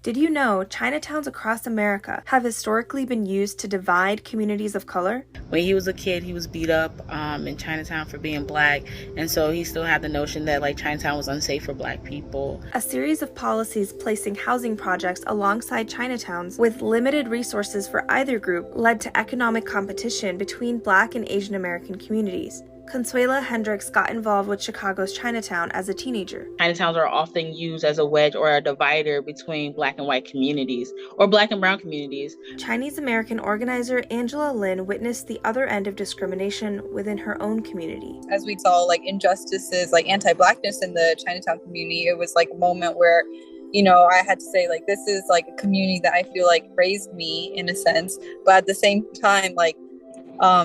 Did you know Chinatowns across America have historically been used to divide communities of color? When he was a kid, he was beat up in Chinatown for being black, and so he still had the notion that Chinatown was unsafe for black people. A series of policies placing housing projects alongside Chinatowns with limited resources for either group led to economic competition between black and Asian American communities. Consuela Hendricks got involved with Chicago's Chinatown as a teenager. Chinatowns are often used as a wedge or a divider between black and white communities or black and brown communities. Chinese American organizer Angela Lin witnessed the other end of discrimination within her own community. As we saw injustices, anti-blackness in the Chinatown community, it was a moment where I had to say this is a community that I feel raised me in a sense, but at the same time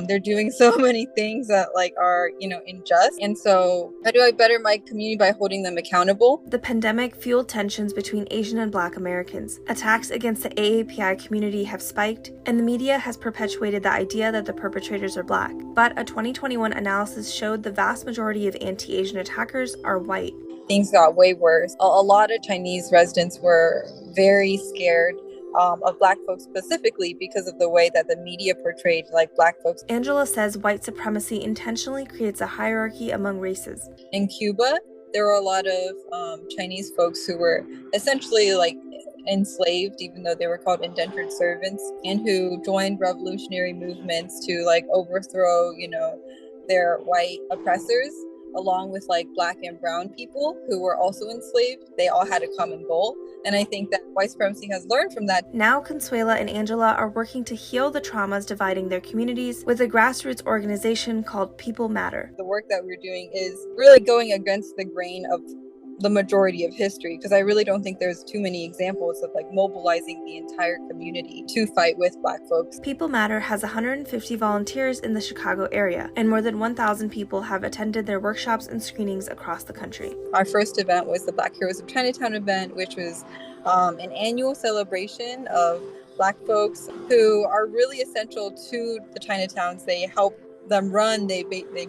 they're doing so many things that are unjust, and so how do I better my community by holding them accountable? The pandemic fueled tensions between Asian and Black Americans. Attacks against the AAPI community have spiked, and the media has perpetuated the idea that the perpetrators are Black. But a 2021 analysis showed the vast majority of anti-Asian attackers are white. Things got way worse. A lot of Chinese residents were very scared of Black folks specifically because of the way that the media portrayed Black folks. Angela says white supremacy intentionally creates a hierarchy among races. In Cuba, there were a lot of Chinese folks who were essentially enslaved, even though they were called indentured servants, and who joined revolutionary movements to overthrow, their white oppressors, along with Black and brown people who were also enslaved. They all had a common goal. And I think that white supremacy has learned from that. Now Consuela and Angela are working to heal the traumas dividing their communities with a grassroots organization called People Matter. The work that we're doing is really going against the grain of the majority of history, because I really don't think there's too many examples of mobilizing the entire community to fight with Black folks. People Matter has 150 volunteers in the Chicago area, and more than 1,000 people have attended their workshops and screenings across the country. Our first event was the Black Heroes of Chinatown event, which was an annual celebration of Black folks who are really essential to the Chinatowns. They help them run. They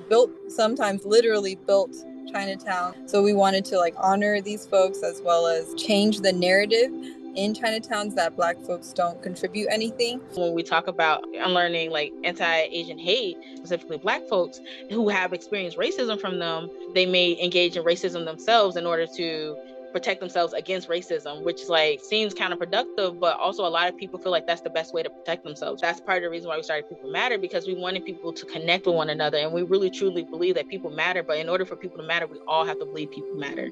built, sometimes literally built, Chinatown. So we wanted to honor these folks, as well as change the narrative in Chinatowns that Black folks don't contribute anything. When we talk about unlearning anti-Asian hate, specifically Black folks who have experienced racism from them, they may engage in racism themselves in order to protect themselves against racism, which seems counterproductive, but also a lot of people feel that's the best way to protect themselves. That's part of the reason why we started People Matter, because we wanted people to connect with one another, and we really truly believe that people matter. But in order for people to matter, we all have to believe people matter.